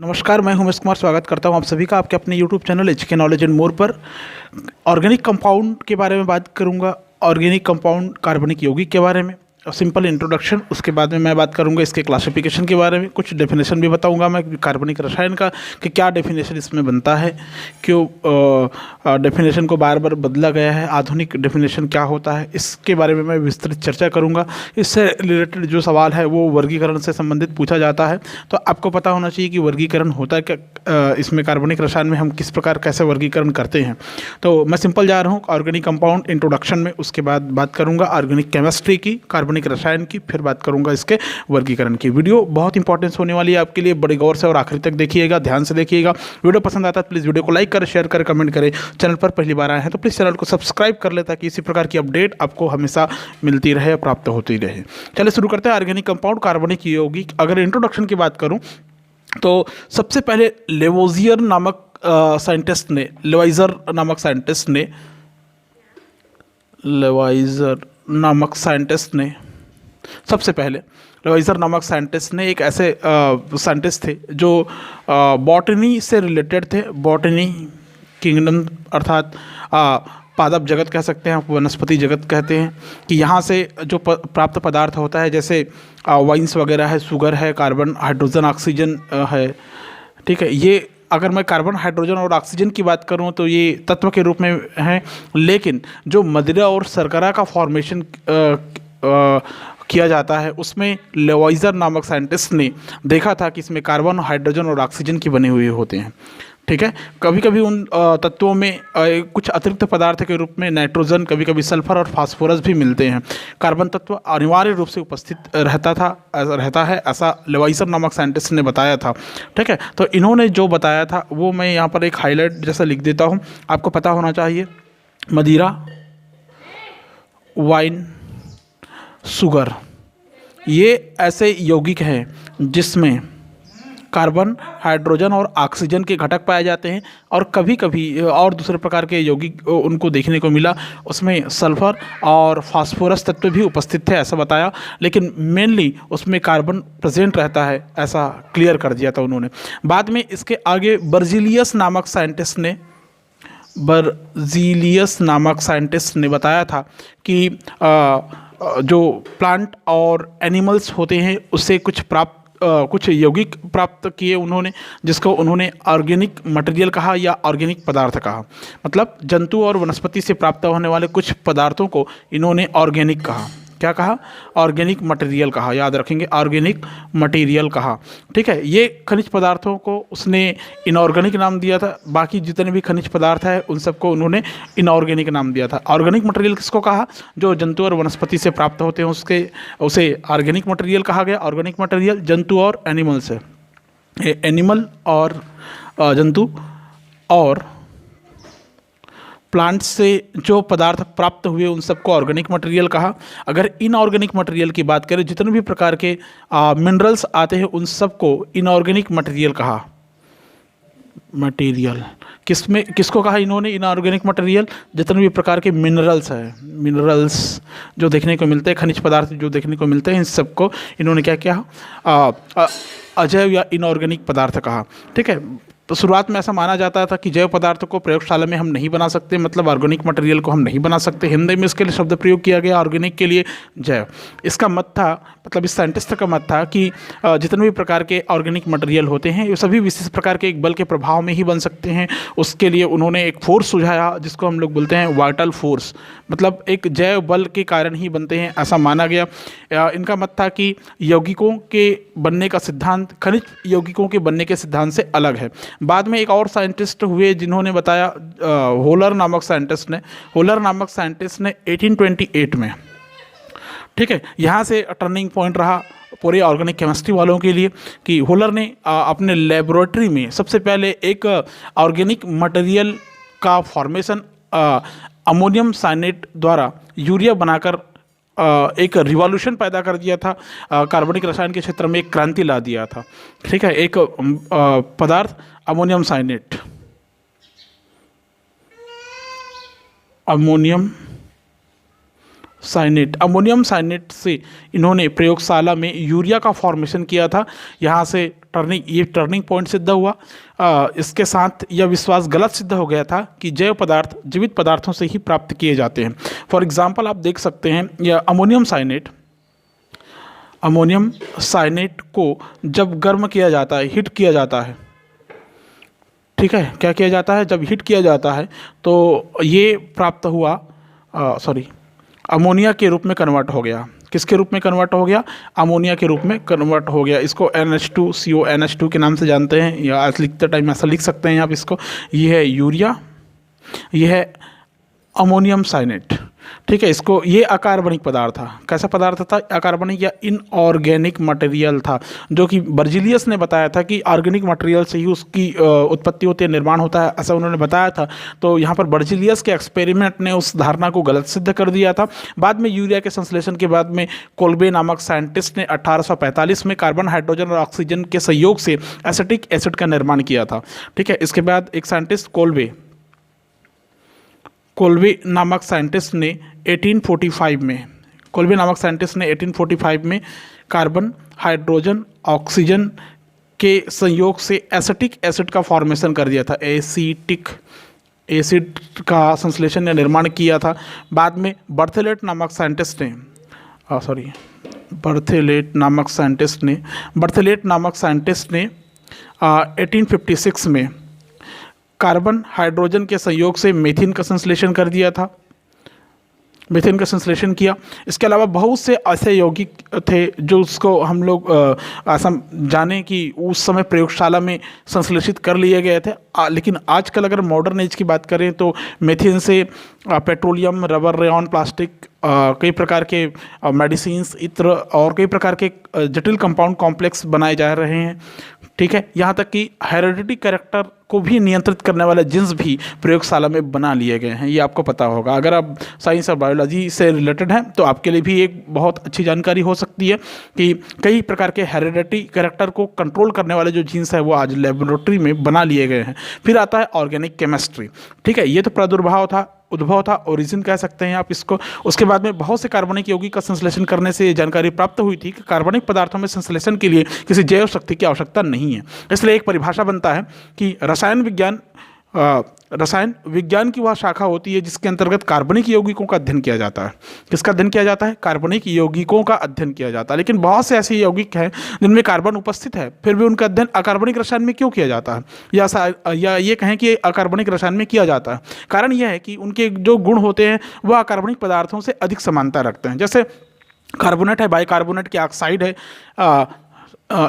नमस्कार, मैं उमेश कुमार स्वागत करता हूं आप सभी का आपके अपने YouTube channel HK knowledge and more पर। ऑर्गेनिक कंपाउंड के बारे में बात करूंगा। ऑर्गेनिक कंपाउंड कार्बनिक यौगिक के बारे में सिंपल इंट्रोडक्शन, उसके बाद में मैं बात करूंगा इसके क्लासिफिकेशन के बारे में, कुछ डेफिनेशन भी बताऊंगा मैं कार्बनिक रसायन का कि क्या डेफिनेशन इसमें बनता है, क्यों डेफिनेशन को बार बार बदला गया है, आधुनिक डेफिनेशन क्या होता है, इसके बारे में मैं विस्तृत चर्चा करूंगा। इससे रिलेटेड जो सवाल है वो वर्गीकरण से संबंधित पूछा जाता है, तो आपको पता होना चाहिए कि वर्गीकरण होता है क्या, इसमें कार्बनिक रसायन में हम किस प्रकार कैसे वर्गीकरण करते हैं। तो मैं सिंपल जा रहा हूँ ऑर्गेनिक कंपाउंड इंट्रोडक्शन में, उसके बाद बात करूँगा ऑर्गेनिक केमिस्ट्री की, कार्बनिक रसायन की, फिर बात करूंगा इसके वर्गीकरण की। वीडियो बहुत इंपॉर्टेंस होने वाली है आपके लिए, बड़े गौर से और आखिरी तक देखिएगा, ध्यान से देखिएगा। वीडियो पसंद आता है प्लीज़ वीडियो को लाइक करें, शेयर करें, कमेंट करें। चैनल पर पहली बार आए हैं तो प्लीज़ चैनल को सब्सक्राइब कर ले ताकि इसी प्रकार की अपडेट आपको हमेशा मिलती रहे, प्राप्त होती रहे। चलिए शुरू करते हैं। ऑर्गेनिक कंपाउंड कार्बनिक यौगिक, अगर इंट्रोडक्शन की बात करूँ तो सबसे पहले लेवोजियर नामक साइंटिस्ट ने, लेवाइजर नामक साइंटिस्ट ने एक ऐसे साइंटिस्ट थे जो बॉटनी से रिलेटेड थे। बॉटनी किंगडम अर्थात पादप जगत कह सकते हैं, वनस्पति जगत कहते हैं, कि यहाँ से जो प्राप्त पदार्थ होता है, जैसे वाइन्स वगैरह है, शुगर है, कार्बन हाइड्रोजन ऑक्सीजन है, ठीक है। ये अगर मैं कार्बन हाइड्रोजन और ऑक्सीजन की बात करूं तो ये तत्व के रूप में हैं, लेकिन जो मदिरा और शर्करा का फॉर्मेशन किया जाता है उसमें लेवाइजर नामक साइंटिस्ट ने देखा था कि इसमें कार्बन हाइड्रोजन और ऑक्सीजन की बने हुए होते हैं, ठीक है। कभी कभी उन तत्वों में कुछ अतिरिक्त पदार्थ के रूप में नाइट्रोजन, कभी कभी सल्फर और फास्फोरस भी मिलते हैं। कार्बन तत्व अनिवार्य रूप से उपस्थित रहता है, ऐसा लेवाइजर नामक साइंटिस्ट ने बताया था, ठीक है। तो इन्होंने जो बताया था वो मैं यहाँ पर एक हाईलाइट जैसा लिख देता हूँ, आपको पता होना चाहिए। मदिरा, वाइन, शुगर, ये ऐसे यौगिक हैं जिसमें कार्बन, हाइड्रोजन और ऑक्सीजन के घटक पाए जाते हैं, और कभी कभी और दूसरे प्रकार के यौगिक उनको देखने को मिला, उसमें सल्फर और फास्फोरस तत्व भी उपस्थित थे, ऐसा बताया, लेकिन मेनली उसमें कार्बन प्रेजेंट रहता है, ऐसा क्लियर कर दिया था उन्होंने। बाद में इसके आगे बर्जीलियस नामक साइंटिस्ट ने बताया था कि जो प्लांट और एनिमल्स होते हैं उससे कुछ यौगिक प्राप्त किए उन्होंने, जिसको उन्होंने ऑर्गेनिक मटेरियल कहा या ऑर्गेनिक पदार्थ कहा। मतलब जंतु और वनस्पति से प्राप्त होने वाले कुछ पदार्थों को इन्होंने ऑर्गेनिक कहा। क्या कहा? ऑर्गेनिक मटेरियल कहा, याद रखेंगे, ऑर्गेनिक मटेरियल कहा, ठीक है। ये खनिज पदार्थों को उसने इनऑर्गेनिक नाम दिया था, बाकी जितने भी खनिज पदार्थ है उन सबको उन्होंने इनऑर्गेनिक नाम दिया था। ऑर्गेनिक मटेरियल किसको कहा? जो जंतु और वनस्पति से प्राप्त होते हैं उसे ऑर्गेनिक मटेरियल कहा गया। ऑर्गेनिक मटेरियल जंतु और एनिमल्स है, एनिमल और जंतु और प्लांट से जो पदार्थ प्राप्त हुए उन सबको ऑर्गेनिक मटेरियल कहा। अगर इनऑर्गेनिक मटेरियल की बात करें, जितने भी प्रकार के मिनरल्स आते हैं उन सबको इनऑर्गेनिक मटेरियल कहा। मटेरियल किसको कहा इन्होंने? इनऑर्गेनिक मटेरियल, जितने भी प्रकार के मिनरल्स हैं, मिनरल्स जो देखने को मिलते हैं, खनिज पदार्थ जो देखने को मिलते हैं, इन सबको इन्होंने क्या किया? अजैव या इनऑर्गेनिक पदार्थ कहा, ठीक है। तो शुरुआत में ऐसा माना जाता था कि जैव पदार्थों को प्रयोगशाला में हम नहीं बना सकते, मतलब ऑर्गेनिक मटेरियल को हम नहीं बना सकते। हिंदी में इसके लिए शब्द प्रयोग किया गया ऑर्गेनिक के लिए जैव। इसका मत था, मतलब इस साइंटिस्ट का मत था कि जितने भी प्रकार के ऑर्गेनिक मटेरियल होते हैं ये सभी विशेष प्रकार के एक बल के प्रभाव में ही बन सकते हैं। उसके लिए उन्होंने एक फोर्स सुझाया जिसको हम लोग बोलते हैं वाइटल फोर्स, मतलब एक जैव बल के कारण ही बनते हैं, ऐसा माना गया। इनका मत था कि यौगिकों के बनने का सिद्धांत खनिज यौगिकों के बनने के सिद्धांत से अलग है। बाद में एक और साइंटिस्ट हुए जिन्होंने बताया, होलर नामक साइंटिस्ट ने 1828 में, ठीक है, यहाँ से टर्निंग पॉइंट रहा पूरे ऑर्गेनिक केमिस्ट्री वालों के लिए कि होलर ने अपने लेबोरेटरी में सबसे पहले एक ऑर्गेनिक मटेरियल का फॉर्मेशन अमोनियम साइनेट द्वारा यूरिया बनाकर एक रिवॉल्यूशन पैदा कर दिया था, कार्बनिक रसायन के क्षेत्र में एक क्रांति ला दिया था, ठीक है। एक पदार्थ अमोनियम साइनेट, साइनेट, अमोनियम साइनेट से इन्होंने प्रयोगशाला में यूरिया का फॉर्मेशन किया था। यहाँ से टर्निंग पॉइंट सिद्ध हुआ। इसके साथ यह विश्वास गलत सिद्ध हो गया था कि जैव पदार्थ जीवित पदार्थों से ही प्राप्त किए जाते हैं। फॉर एग्जाम्पल आप देख सकते हैं यह अमोनियम साइनेट को जब गर्म किया जाता है, हीट किया जाता है, ठीक है, क्या किया जाता है, जब हीट किया जाता है तो ये प्राप्त हुआ अमोनिया के रूप में कन्वर्ट हो गया। किसके रूप में कन्वर्ट हो गया? अमोनिया के रूप में कन्वर्ट हो गया। इसको NH2CO NH2 के नाम से जानते हैं, या आज लिखते टाइम ऐसा लिख सकते हैं आप इसको। ये है यूरिया, ये है अमोनियम साइनेट, ठीक है। इसको ये अकार्बनिक पदार्थ था। कैसा पदार्थ था? अकार्बनिक या इनऑर्गेनिक मटेरियल था, जो कि बर्जिलियस ने बताया था कि ऑर्गेनिक मटेरियल से ही उसकी उत्पत्ति होती है, निर्माण होता है, ऐसा उन्होंने बताया था। तो यहाँ पर बर्जिलियस के एक्सपेरिमेंट ने उस धारणा को गलत सिद्ध कर दिया था। बाद में यूरिया के संश्लेषण के बाद में कोल्बे नामक साइंटिस्ट ने 1845 में कार्बन, हाइड्रोजन और ऑक्सीजन के संयोग से एसिटिक एसिड का निर्माण किया था, ठीक है। इसके बाद एक साइंटिस्ट कोल्बे नामक साइंटिस्ट ने 1845 में कार्बन, हाइड्रोजन, ऑक्सीजन के संयोग से एसिटिक एसिड का फॉर्मेशन कर दिया था। एसिटिक एसिड का संश्लेषण या निर्माण किया था। बाद में बर्थेलेट नामक साइंटिस्ट ने 1856 में कार्बन, हाइड्रोजन के संयोग से मीथेन का संश्लेषण कर दिया था, मीथेन का संश्लेषण किया। इसके अलावा बहुत से ऐसे यौगिक थे जो उसको हम लोग ऐसा जाने कि उस समय प्रयोगशाला में संश्लेषित कर लिए गए थे। लेकिन आजकल अगर मॉडर्न एज की बात करें तो मीथेन से पेट्रोलियम, रबर, रेयॉन, प्लास्टिक, कई प्रकार के मेडिसिन्स, इत्र और कई प्रकार के जटिल कंपाउंड कॉम्प्लेक्स बनाए जा रहे हैं, ठीक है। यहाँ तक कि हेरिडिटी कैरेक्टर को भी नियंत्रित करने वाले जीन्स भी प्रयोगशाला में बना लिए गए हैं। ये आपको पता होगा। अगर आप साइंस और बायोलॉजी से रिलेटेड हैं तो आपके लिए भी एक बहुत अच्छी जानकारी हो सकती है कि कई प्रकार के हेरिडिटी कैरेक्टर को कंट्रोल करने वाले जो जीन्स है वो आज लेबोरेटरी में बना लिए गए हैं। फिर आता है ऑर्गेनिक केमिस्ट्री, ठीक है। ये तो उद्भव था, ओरिजिन कह सकते हैं आप इसको। उसके बाद में बहुत से कार्बनिक यौगिक का संश्लेषण करने से जानकारी प्राप्त हुई थी कि कार्बनिक पदार्थों में संश्लेषण के लिए किसी जैव शक्ति की आवश्यकता नहीं है। इसलिए एक परिभाषा बनता है कि रसायन विज्ञान की वह शाखा होती है जिसके अंतर्गत कार्बनिक यौगिकों का अध्ययन किया जाता है। किसका अध्ययन किया जाता है? कार्बनिक यौगिकों का अध्ययन किया जाता है। लेकिन बहुत से ऐसे यौगिक हैं जिनमें कार्बन उपस्थित है, फिर भी उनका अध्ययन अकार्बनिक रसायन में क्यों किया जाता है, या ये कहें कि अकार्बनिक रसायन में किया जाता है। कारण यह है कि उनके जो गुण होते हैं वह अकार्बनिक पदार्थों से अधिक समानता रखते हैं। जैसे कार्बोनेट है, बाइकार्बोनेट की ऑक्साइड है,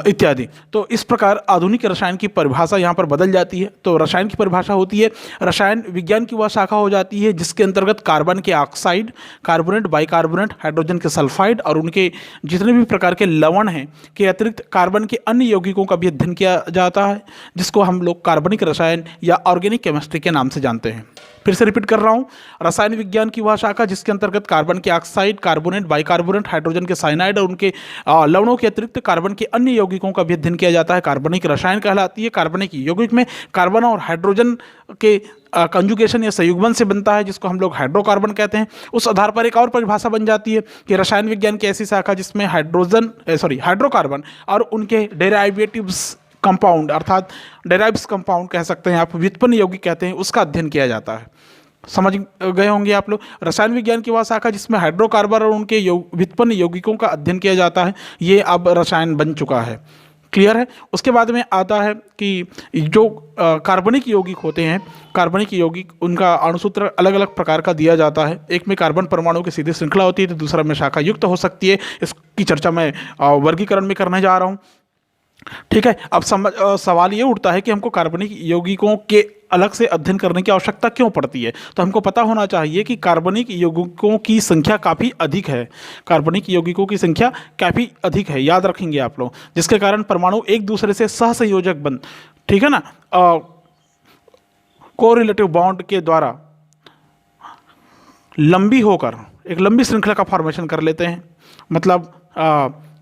इत्यादि। तो इस प्रकार आधुनिक रसायन की परिभाषा यहाँ पर बदल जाती है। तो रसायन की परिभाषा होती है, रसायन विज्ञान की वह शाखा हो जाती है जिसके अंतर्गत कार्बन के ऑक्साइड, कार्बोनेट, बाइकार्बोनेट, हाइड्रोजन के सल्फाइड और उनके जितने भी प्रकार के लवण हैं के अतिरिक्त कार्बन के अन्य यौगिकों का भी अध्ययन किया जाता है, जिसको हम लोग कार्बनिक रसायन या ऑर्गेनिक केमिस्ट्री के नाम से जानते हैं। फिर से रिपीट कर रहा हूँ, रसायन विज्ञान की वह शाखा जिसके अंतर्गत कार्बन के ऑक्साइड, कार्बोनेट, बाइकार्बोनेट, हाइड्रोजन के साइनाइड और उनके लवणों के अतिरिक्त कार्बन के अन्य यौगिकों का भी अध्ययन किया जाता है, कार्बनिक रसायन कहलाती है। कार्बनिक यौगिक में कार्बन और हाइड्रोजन के कंजुगेशन या संयुग्मन से बनता है, जिसको हम लोग हाइड्रोकार्बन कहते हैं। उस आधार पर एक और परिभाषा बन जाती है कि रसायन विज्ञान की ऐसी शाखा जिसमें हाइड्रोकार्बन और उनके डेरिवेटिव्स कंपाउंड, अर्थात डेराइव्स कंपाउंड कह सकते हैं आप, व्युत्पन्न यौगिक कहते हैं, उसका अध्ययन किया जाता है। समझ गए होंगे आप लोग। रसायन विज्ञान की वह शाखा जिसमें हाइड्रोकार्बन और उनके व्युत्पन्न यौगिकों का अध्ययन किया जाता है, ये अब रसायन बन चुका है। क्लियर है। उसके बाद में आता है कि जो कार्बनिक यौगिक होते हैं, कार्बनिक यौगिक उनका अणुसूत्र अलग अलग प्रकार का दिया जाता है। एक में कार्बन परमाणु की सीधी श्रृंखला होती है, तो दूसरा में शाखा युक्त हो सकती है। इसकी चर्चा मैं वर्गीकरण में करने जा रहा हूँ, ठीक है। अब सवाल ये उठता है कि हमको कार्बनिक यौगिकों के अलग से अध्ययन करने की आवश्यकता क्यों पड़ती है? तो हमको पता होना चाहिए कि कार्बनिक यौगिकों की संख्या काफ़ी अधिक है, कार्बनिक यौगिकों की संख्या काफ़ी अधिक है, याद रखेंगे आप लोग, जिसके कारण परमाणु एक दूसरे से सहसंयोजक बन, ठीक है ना, कोरिलेटिव बॉन्ड के द्वारा लंबी होकर एक लंबी श्रृंखला का फॉर्मेशन कर लेते हैं, मतलब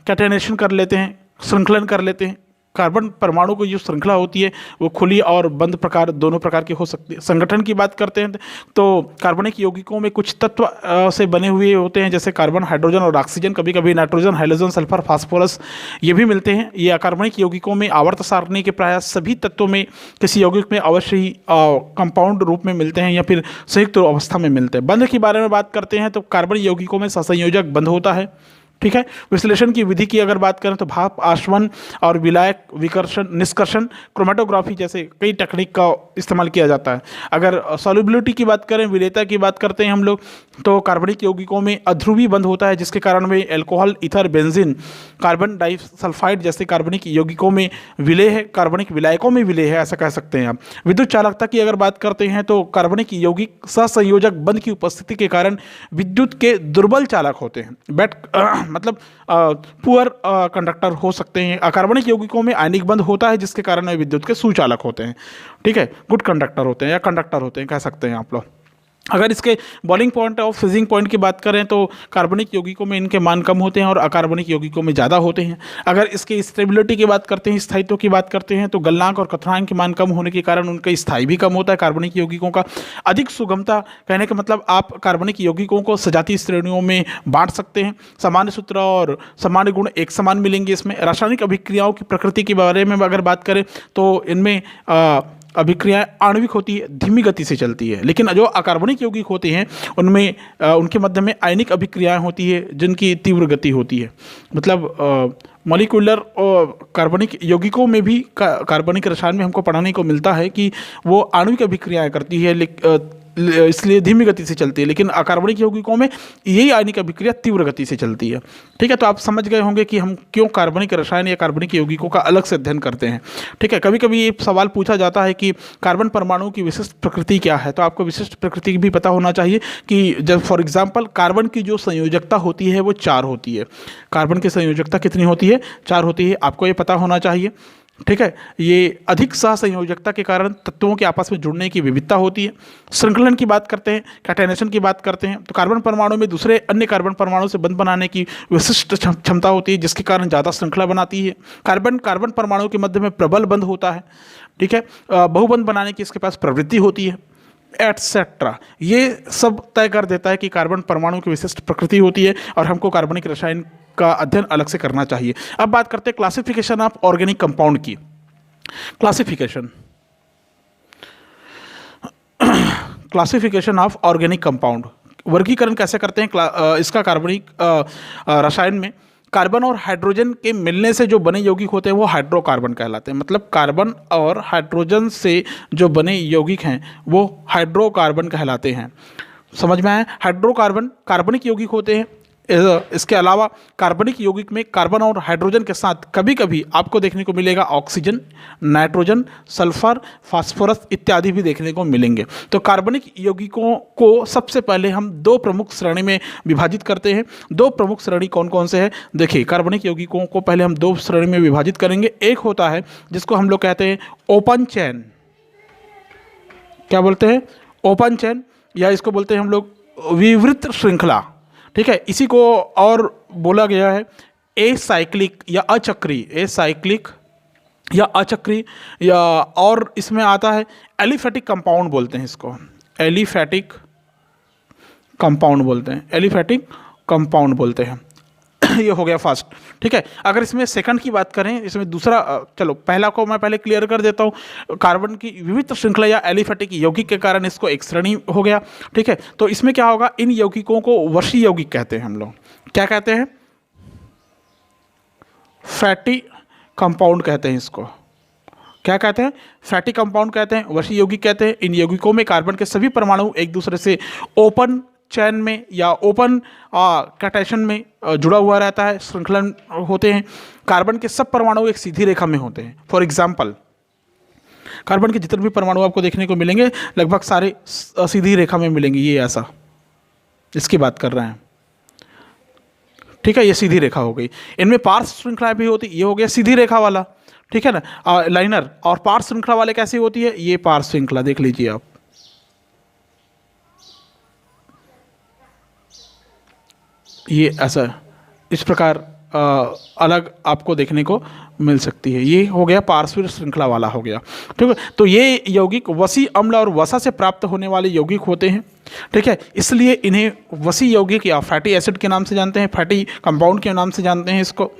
कैटेनेशन कर लेते हैं, श्रृंखलन कर लेते हैं, कार्बन परमाणु की जो श्रृंखला होती है वो खुली और बंद प्रकार, दोनों प्रकार की हो सकती है। संगठन की बात करते हैं तो कार्बनिक यौगिकों में कुछ तत्व से बने हुए होते हैं, जैसे कार्बन, हाइड्रोजन और ऑक्सीजन, कभी कभी नाइट्रोजन, हाइड्रोजन, सल्फर, फास्फोरस, ये भी मिलते हैं। ये अकार्बनिक यौगिकों में आवर्त सारणी के प्राय सभी तत्वों में किसी यौगिक में अवश्य ही कंपाउंड रूप में मिलते हैं या फिर संयुक्त अवस्था में मिलते हैं। बंध के बारे में बात करते हैं तो कार्बन यौगिकों में सहसंयोजक बंध होता है। ठीक है। विश्लेषण की विधि की अगर बात करें तो भाप आश्वन और विलायक विकर्षण, निष्कर्षण, क्रोमेटोग्राफी जैसे कई टेक्निक का इस्तेमाल किया जाता है। अगर सॉल्युबिलिटी की बात करें, विलेयता की बात करते हैं हम लोग, तो कार्बनिक यौगिकों में अध्रुवी बंध होता है, जिसके कारण वे alcohol, ether, benzene, carbon disulphide जैसे कार्बनिक यौगिकों में विलय है, कार्बनिक विलायकों में विलय है, ऐसा कह सकते हैं आप। विद्युत चालकता की अगर बात करते हैं तो कार्बनिक यौगिक सहसंयोजक बंध की उपस्थिति के कारण विद्युत के दुर्बल चालक होते हैं, मतलब पुअर कंडक्टर हो सकते हैं। अकार्बनिक यौगिकों में आयनिक बंध होता है, जिसके कारण वे विद्युत के सुचालक होते हैं। ठीक है, गुड कंडक्टर होते हैं या कंडक्टर होते हैं, कह सकते हैं आप लोग। अगर इसके बॉइलिंग पॉइंट और फ्रीजिंग पॉइंट की बात करें तो कार्बनिक यौगिकों में इनके मान कम होते हैं और अकार्बनिक यौगिकों में ज़्यादा होते हैं। अगर इसकी स्टेबिलिटी की बात करते हैं, स्थायित्व की बात करते हैं, तो गलनांक और कथनांक के मान कम होने के कारण उनका स्थायी भी कम होता है कार्बनिक यौगिकों का। अधिक सुगमता, कहने का मतलब आप कार्बनिक यौगिकों को सजातीय श्रेणियों में बांट सकते हैं। सामान्य सूत्र और सामान्य गुण एक समान मिलेंगे इसमें। रासायनिक अभिक्रियाओं की प्रकृति के बारे में अगर बात करें तो इनमें अभिक्रियाएं आणविक होती है, धीमी गति से चलती है, लेकिन जो अकार्बनिक यौगिक होते हैं उनमें उनके मध्य में आयनिक अभिक्रियाएं होती है जिनकी तीव्र गति होती है। मतलब मॉलिक्यूलर और कार्बनिक यौगिकों में भी कार्बनिक रसायन में हमको पढ़ाने को मिलता है कि वो आणविक अभिक्रियाएं करती है, इसलिए धीमी गति से चलती है, लेकिन अकार्बनिक यौगिकों में यही आयनिक अभिक्रिया तीव्र गति से चलती है। ठीक है, तो आप समझ गए होंगे कि हम क्यों कार्बनिक रसायन या कार्बनिक यौगिकों का अलग से अध्ययन करते हैं। ठीक है, कभी कभी ये सवाल पूछा जाता है कि कार्बन परमाणु की विशिष्ट प्रकृति क्या है, तो आपको विशिष्ट प्रकृति भी पता होना चाहिए कि जब फॉर एग्जाम्पल कार्बन की जो संयोजकता होती है वो 4 होती है। कार्बन की संयोजकता कितनी होती है? 4 होती है, आपको ये पता होना चाहिए। ठीक है, ये अधिक सहसंयोजकता के कारण तत्वों के आपस में जुड़ने की विविधता होती है। श्रृंखलन की बात करते हैं, कैटेनेशन की बात करते हैं, तो कार्बन परमाणु में दूसरे अन्य कार्बन परमाणु से बंध बनाने की विशिष्ट क्षमता होती है, जिसके कारण ज़्यादा श्रृंखला बनाती है। कार्बन परमाणु के मध्य में प्रबल बंध होता है। ठीक है, बहुबंध बनाने की इसके पास प्रवृत्ति होती है, एटसेट्रा। ये सब तय कर देता है कि कार्बन परमाणु की विशिष्ट प्रकृति होती है और हमको कार्बनिक रसायन का अध्ययन अलग से करना चाहिए। अब बात करते हैं क्लासिफिकेशन ऑफ ऑर्गेनिक कंपाउंड की। क्लासिफिकेशन ऑफ ऑर्गेनिक कंपाउंड, वर्गीकरण कैसे करते हैं इसका कार्बनिक रसायन में। कार्बन और हाइड्रोजन के मिलने से जो बने यौगिक होते हैं वो हाइड्रोकार्बन कहलाते हैं। मतलब कार्बन और हाइड्रोजन से जो बने यौगिक हैं वो हाइड्रोकार्बन कहलाते हैं। समझ में आया? हाइड्रोकार्बन कार्बनिक यौगिक होते हैं। इसके अलावा कार्बनिक यौगिक में कार्बन और हाइड्रोजन के साथ कभी कभी आपको देखने को मिलेगा ऑक्सीजन, नाइट्रोजन, सल्फर, फास्फोरस इत्यादि भी देखने को मिलेंगे। तो कार्बनिक यौगिकों को सबसे पहले हम 2 प्रमुख श्रेणी में विभाजित करते हैं। 2 प्रमुख श्रेणी कौन कौन से हैं? देखिए, कार्बनिक यौगिकों को पहले हम 2 श्रेणी में विभाजित करेंगे। एक होता है जिसको हम लोग कहते हैं ओपन चेन। क्या बोलते हैं? ओपन चेन, या इसको बोलते हैं हम लोग विवृत श्रृंखला। ठीक है, इसी को और बोला गया है एसाइक्लिक या अचक्री, एसाइक्लिक या अचक्री, या और इसमें आता है एलिफेटिक कंपाउंड बोलते हैं इसको, एलिफेटिक कंपाउंड बोलते हैं, एलिफेटिक कंपाउंड बोलते हैं। ये हो गया फर्स्ट। ठीक है, अगर इसमें सेकंड की बात करें, इसमें दूसरा, चलो पहला को मैं पहले क्लियर कर देता हूँ। कार्बन की विविध श्रृंखला या एलिफेटिक यौगिक के कारण इसको एक श्रेणी हो गया। ठीक है, तो इसमें क्या होगा, इन यौगिकों को वशी यौगिक कहते हैं हम लोग। क्या कहते हैं? फैटी कंपाउंड कहते हैं इसको। क्या कहते हैं? फैटी कंपाउंड कहते हैं, वशी यौगिक कहते हैं। इन यौगिकों में कार्बन के सभी परमाणु एक दूसरे से ओपन चैन में या ओपन कैटेशन में जुड़ा हुआ रहता है, श्रृंखलन होते हैं। कार्बन के सब परमाणु एक सीधी रेखा में होते हैं। फॉर एग्जाम्पल, कार्बन के जितने भी परमाणु आपको देखने को मिलेंगे लगभग सारे सीधी रेखा में मिलेंगे। ये ऐसा, इसकी बात कर रहे हैं। ठीक है, ये सीधी रेखा हो गई। इनमें पार्श्व श्रृंखलाएं भी होती, ये हो गया सीधी रेखा वाला। ठीक है ना, लाइनर। और पार्श्व श्रृंखला वाले कैसी होती है? ये पार्श्व श्रृंखला देख लीजिए आप, ये ऐसा इस प्रकार अलग आपको देखने को मिल सकती है। ये हो गया पार्श्व श्रृंखला वाला हो गया, ठीक है। तो ये यौगिक वसी अम्ल और वसा से प्राप्त होने वाले यौगिक होते हैं, ठीक है। इसलिए इन्हें वसी यौगिक या फैटी एसिड के नाम से जानते हैं, फैटी कंपाउंड के नाम से जानते हैं इसको।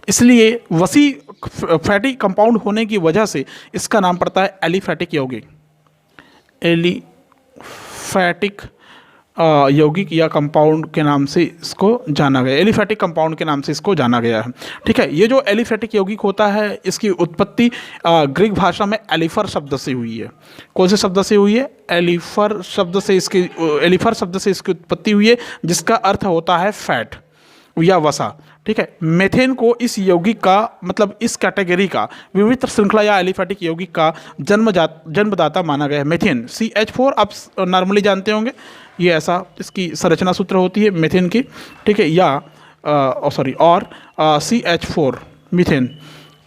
इसलिए वसी फैटी कंपाउंड होने की वजह से इसका नाम पड़ता है एलिफैटिक यौगिक, एलिफैटिक यौगिक या कंपाउंड के नाम से इसको जाना गया, एलिफैटिक कंपाउंड के नाम से इसको जाना गया है, ठीक है। ये जो एलिफैटिक यौगिक होता है इसकी उत्पत्ति ग्रीक भाषा में एलिफर शब्द से हुई है। कौन से शब्द से हुई है? एलिफर शब्द से इसकी उत्पत्ति हुई है, जिसका अर्थ होता है फैट या वसा, ठीक है। मेथेन को इस यौगिक का मतलब इस कैटेगरी का विविध श्रृंखला या एलिफैटिक यौगिक का जन्मदाता माना गया है। मेथेन CH4 आप नॉर्मली जानते होंगे, ये ऐसा इसकी संरचना सूत्र होती है मेथेन की, ठीक है। या और CH4 मीथेन,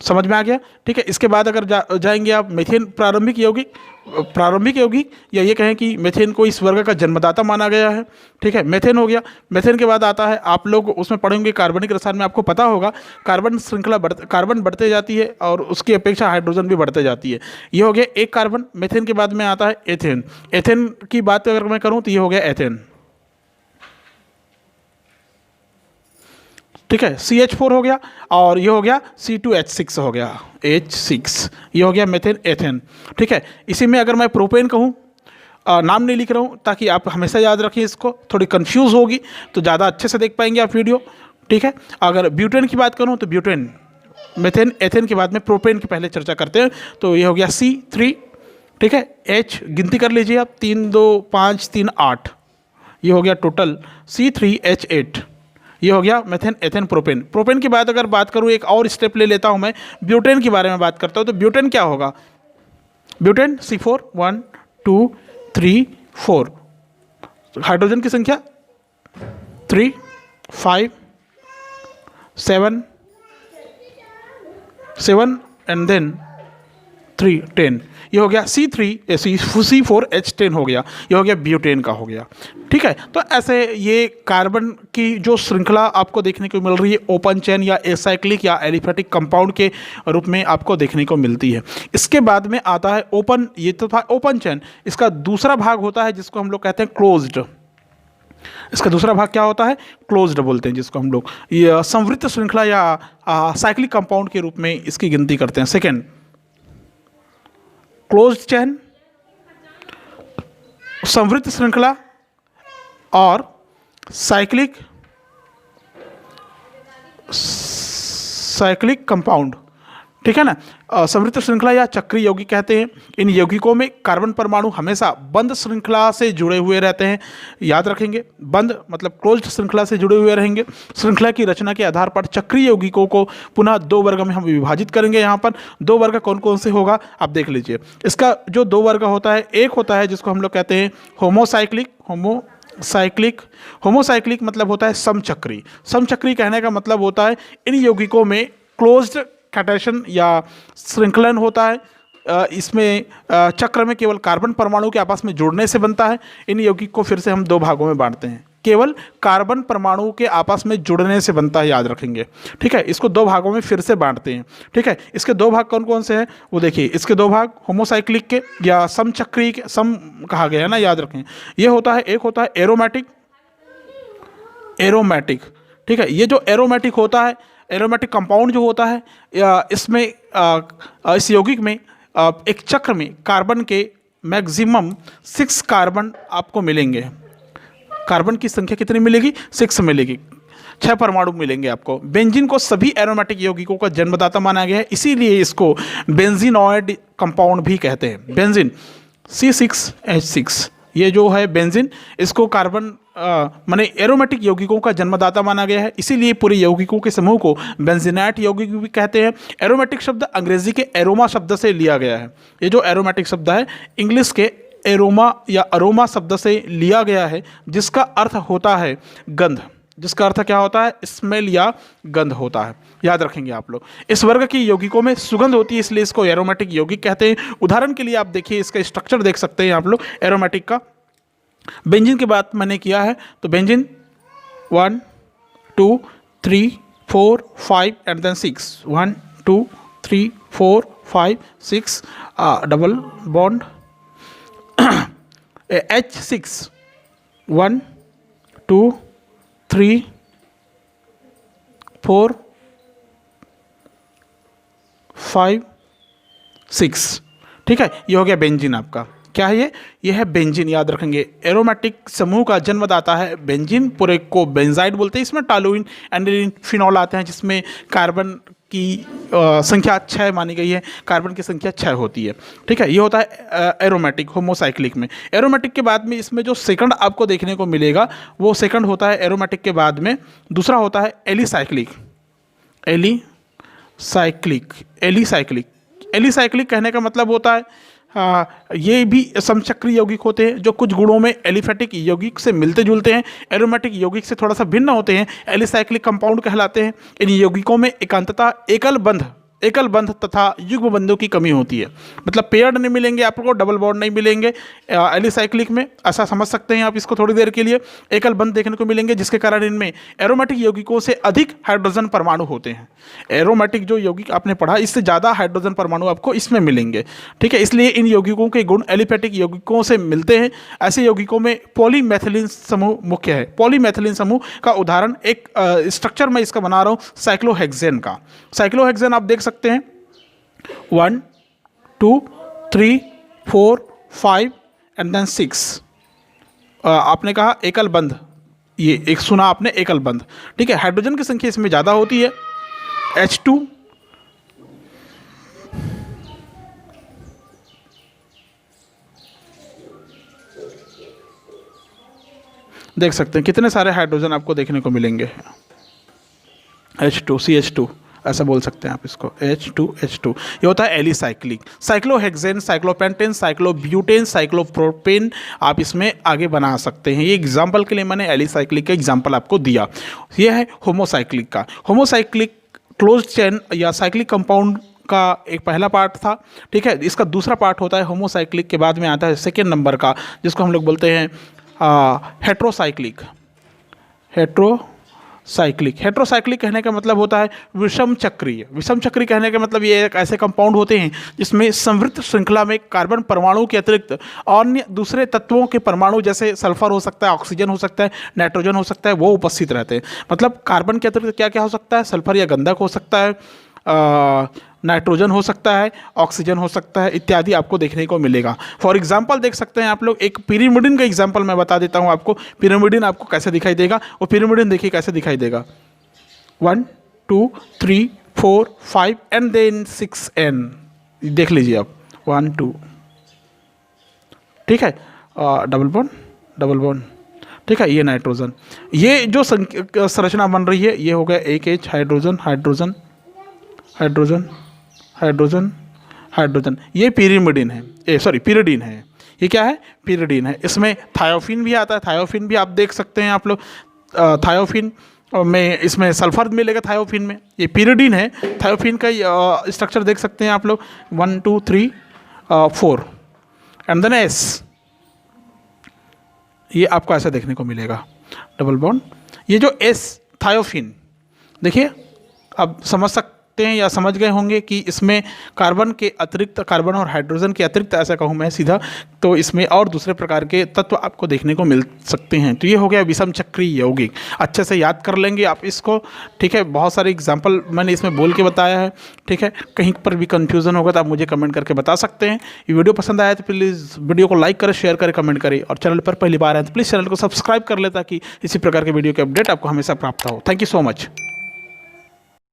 समझ में आ गया, ठीक है। इसके बाद अगर जाएंगे आप मेथेन प्रारंभिक यौगिक या ये कहें कि मेथेन को इस वर्ग का जन्मदाता माना गया है, ठीक है। मेथेन हो गया। मेथेन के बाद आता है, आप लोग उसमें पढ़ेंगे कार्बनिक रसायन में, आपको पता होगा कार्बन बढ़ते जाती है और उसकी अपेक्षा हाइड्रोजन भी बढ़ते जाती है। ये हो गया एक कार्बन। मेथेन के बाद में आता है एथेन। एथेन की बात अगर मैं करूँ तो ये हो गया एथेन, ठीक है। CH4 हो गया और ये हो गया C2H6 हो गया, H6, ये हो गया मेथेन एथेन, ठीक है। इसी में अगर मैं प्रोपेन कहूँ, नाम नहीं लिख रहा हूँ ताकि आप हमेशा याद रखें, इसको थोड़ी कंफ्यूज होगी तो ज़्यादा अच्छे से देख पाएंगे आप वीडियो, ठीक है। अगर ब्यूटेन की बात करूँ तो ब्यूटेन, मेथेन एथेन के बाद में प्रोपेन की पहले चर्चा करते हैं, तो ये हो गया C3, ठीक है। H गिनती कर लीजिए आप, 3 2 5 3 8, ये हो गया टोटल C3H8, ये हो गया मेथेन एथेन प्रोपेन। प्रोपेन की बात अगर बात करूँ, एक और स्टेप ले लेता हूँ मैं, ब्यूटेन के बारे में बात करता हूँ। तो ब्यूटेन क्या होगा? ब्यूटेन C4 1 2 3 4, हाइड्रोजन की संख्या 3 5 7 एंड देन 3 10, ये हो गया C4H10 हो गया, ये हो गया ब्यूटेन का हो गया, ठीक है। तो ऐसे ये कार्बन की जो श्रृंखला आपको देखने को मिल रही है ओपन चेन या एसाइक्लिक या एलिफैटिक कंपाउंड के रूप में आपको देखने को मिलती है। इसके बाद में आता है ओपन, ये तो था ओपन चेन। इसका दूसरा भाग होता है जिसको हम लोग कहते हैं क्लोज्ड। इसका दूसरा भाग क्या होता है? क्लोज्ड बोलते हैं, जिसको हम लोग ये संवृत्त श्रृंखला या साइक्लिक कंपाउंड के रूप में इसकी गिनती करते हैं। सेकेंड, क्लोज्ड चेन, संवृत्त श्रृंखला और साइक्लिक कंपाउंड, ठीक है ना। संवृत्त श्रृंखला या चक्रीय यौगिक कहते हैं। इन यौगिकों में कार्बन परमाणु हमेशा बंद श्रृंखला से जुड़े हुए रहते हैं, याद रखेंगे, बंद मतलब क्लोज्ड श्रृंखला से जुड़े हुए रहेंगे। श्रृंखला की रचना के आधार पर चक्रीय यौगिकों को पुनः 2 वर्ग में हम विभाजित करेंगे। यहाँ पर 2 वर्ग कौन कौन से होगा आप देख लीजिए। इसका जो 2 वर्ग होता है, एक होता है जिसको हम लोग कहते हैं होमोसाइक्लिक मतलब होता है समचक्री। समचक्री कहने का मतलब होता है इन यौगिकों में क्लोज्ड कैटेशन या श्रृंखलन होता है। इसमें चक्र में केवल कार्बन परमाणु के आपस में जुड़ने से बनता है। इन यौगिक को फिर से हम 2 भागों में बांटते हैं, केवल कार्बन परमाणु के आपस में जुड़ने से बनता है, याद रखेंगे, ठीक है। इसको 2 भागों में फिर से बांटते हैं, ठीक है। इसके 2 भाग कौन कौन से हैं वो देखिए। इसके 2 भाग होमोसाइक्लिक के या समचक्री के, सम कहा गया है ना, याद रखें। ये होता है, एक होता है एरोमेटिक, ठीक है। ये जो एरोमेटिक होता है, एरोमेटिक कंपाउंड जो होता है, इसमें इस यौगिक में एक चक्र में कार्बन के मैक्सिमम 6 कार्बन आपको मिलेंगे। कार्बन की संख्या कितनी मिलेगी? 6 मिलेगी, 6 परमाणु मिलेंगे आपको। बेंजीन को सभी एरोमेटिक यौगिकों का जन्मदाता माना गया है, इसीलिए इसको बेंजीनॉइड कंपाउंड भी कहते हैं। बेंजीन C6H6, ये जो है बेंजीन, इसको कार्बन माने एरोमेटिक यौगिकों का जन्मदाता माना गया है, इसीलिए पूरे यौगिकों के समूह को बेंजीनाइट यौगिक भी कहते हैं। एरोमेटिक शब्द अंग्रेजी के एरोमा शब्द से लिया गया है। ये जो एरोमेटिक शब्द है इंग्लिश के एरोमा या अरोमा शब्द से लिया गया है, जिसका अर्थ होता है गंध। जिसका अर्थ क्या होता है? स्मेल या गंध होता है, याद रखेंगे आप लोग। इस वर्ग की यौगिकों में सुगंध होती है, इसलिए इसको एरोमेटिक यौगिक कहते हैं। उदाहरण के लिए आप देखिए, इसका स्ट्रक्चर देख सकते हैं आप लोग एरोमेटिक का। बेंजीन की बात मैंने किया है, तो benzene 1 2 3 4 5 and then 6, 1 2 3 4 5 6, double bond H6, 1 2 3 4 5 6। ठीक है, ये हो गया बेंजीन आपका। क्या है ये है बेंजीन, याद रखेंगे। एरोमेटिक समूह का जन्मदाता है बेंजीन, पूरे को बेंजाइड बोलते हैं। इसमें टॉलुइन, एंडिलीन, फिनॉल आते हैं, जिसमें कार्बन की संख्या 6 मानी गई है, कार्बन की संख्या 6 होती है। ठीक है, ये होता है एरोमेटिक होमोसाइक्लिक में। एरोमेटिक के बाद में इसमें जो सेकंड आपको देखने को मिलेगा वो सेकंड होता है एरोमेटिक के बाद में, दूसरा होता है एलिसाइक्लिक। एलिसाइक्लिक कहने का मतलब होता है ये भी समचक्री यौगिक होते हैं, जो कुछ गुणों में एलिफेटिक यौगिक से मिलते जुलते हैं, एरोमेटिक यौगिक से थोड़ा सा भिन्न होते हैं, एलिसाइक्लिक कंपाउंड कहलाते हैं। इन यौगिकों में एकांतता, एकल बंध तथा युग्म बंधों की कमी होती है। मतलब पेयर्ड नहीं मिलेंगे आपको, डबल बॉन्ड नहीं मिलेंगे एलिसाइक्लिक में, ऐसा समझ सकते हैं आप इसको थोड़ी देर के लिए। एकल बंध देखने को मिलेंगे, जिसके कारण इनमें एरोमेटिक यौगिकों से अधिक हाइड्रोजन परमाणु होते हैं। एरोमेटिक जो यौगिक आपने पढ़ा, इससे ज़्यादा हाइड्रोजन परमाणु आपको इसमें मिलेंगे। ठीक है, इसलिए इन यौगिकों के गुण एलिफेटिक यौगिकों से मिलते हैं। ऐसे यौगिकों में पॉलीमेथिलीन समूह मुख्य है। पॉलीमेथिलीन समूह का उदाहरण एक स्ट्रक्चर मैं इसका बना रहा हूँ साइक्लोहेक्सेन का। साइक्लोहेक्सेन आप देख सकते हैं 1 2 3 4 5 एंड देन 6। आपने कहा एकल बंध, ये एक सुना आपने एकल बंध। ठीक है, हाइड्रोजन की संख्या इसमें ज़्यादा होती है। H2 देख सकते हैं कितने सारे हाइड्रोजन आपको देखने को मिलेंगे। H2 CH2 ऐसा बोल सकते हैं आप इसको, H2 ये होता है alicyclic. Cyclohexane, cyclopentane, cyclobutane, cyclopropane आप इसमें आगे बना सकते हैं। ये एग्जांपल के लिए मैंने एलिसाइक्लिक का एग्जांपल आपको दिया। ये है होमोसाइक्लिक का। होमोसाइक्लिक क्लोज चेन या साइक्लिक कंपाउंड का एक पहला पार्ट था। ठीक है, इसका दूसरा पार्ट होता है होमोसाइक्लिक के बाद में आता है सेकेंड नंबर का, जिसको हम लोग बोलते हैं हेट्रोसाइक्लिक। हेट्रोसाइक्लिक कहने का मतलब होता है विषम चक्रीय। विषम चक्रीय कहने का मतलब ये एक ऐसे कंपाउंड होते हैं जिसमें संवृत श्रृंखला में कार्बन परमाणु के अतिरिक्त अन्य दूसरे तत्वों के परमाणु, जैसे सल्फर हो सकता है, ऑक्सीजन हो सकता है, नाइट्रोजन हो सकता है, वो उपस्थित रहते हैं। मतलब कार्बन के अतिरिक्त क्या क्या हो सकता है, सल्फर या गंधक हो सकता है, नाइट्रोजन हो सकता है, ऑक्सीजन हो सकता है, इत्यादि आपको देखने को मिलेगा। फॉर एग्जांपल देख सकते हैं आप लोग, एक पिरिमिडिन का एग्जांपल मैं बता देता हूं आपको। पिरिमिडिन आपको कैसे दिखाई देगा, वो पिरिमिडिन देखिए कैसे दिखाई देगा। 1 2 3 4 5 एंड देन 6N देख लीजिए आप, 1 2। ठीक है, डबल बॉन्ड। ठीक है, ये नाइट्रोजन, ये जो संरचना बन रही है ये हो गया एक H, हाइड्रोजन। ये पिरिमिडिन है, पिरिडीन है। ये क्या है, पिरिडीन है। इसमें थायोफिन भी आता है, थायोफिन भी आप देख सकते हैं आप लोग। थायोफिन में इसमें सल्फर मिलेगा थायोफिन में, ये पिरिडीन है। थायोफिन का स्ट्रक्चर देख सकते हैं आप लोग, 1 2 3 4 एंड देन S। ये आपको ऐसा देखने को मिलेगा, डबल बॉन्ड। ये जो S थायोफिन, देखिए अब समझ सकते हैं या समझ गए होंगे कि इसमें कार्बन के अतिरिक्त, कार्बन और हाइड्रोजन के अतिरिक्त ऐसा कहूँ मैं सीधा, तो इसमें और दूसरे प्रकार के तत्व आपको देखने को मिल सकते हैं। तो ये हो गया विषम चक्रीय यौगिक। अच्छे से याद कर लेंगे आप इसको। ठीक है, बहुत सारे एग्जाम्पल मैंने इसमें बोल के बताया है। ठीक है, कहीं पर भी कन्फ्यूज़न होगा तो आप मुझे कमेंट करके बता सकते हैं। ये वीडियो पसंद आया तो प्लीज़ वीडियो को लाइक करें, शेयर करें, कमेंट करें, और चैनल पर पहली बार आए तो प्लीज़ चैनल को सब्सक्राइब कर ले, ताकि इसी प्रकार के वीडियो के अपडेट आपको हमेशा प्राप्त हो। Thank you so much.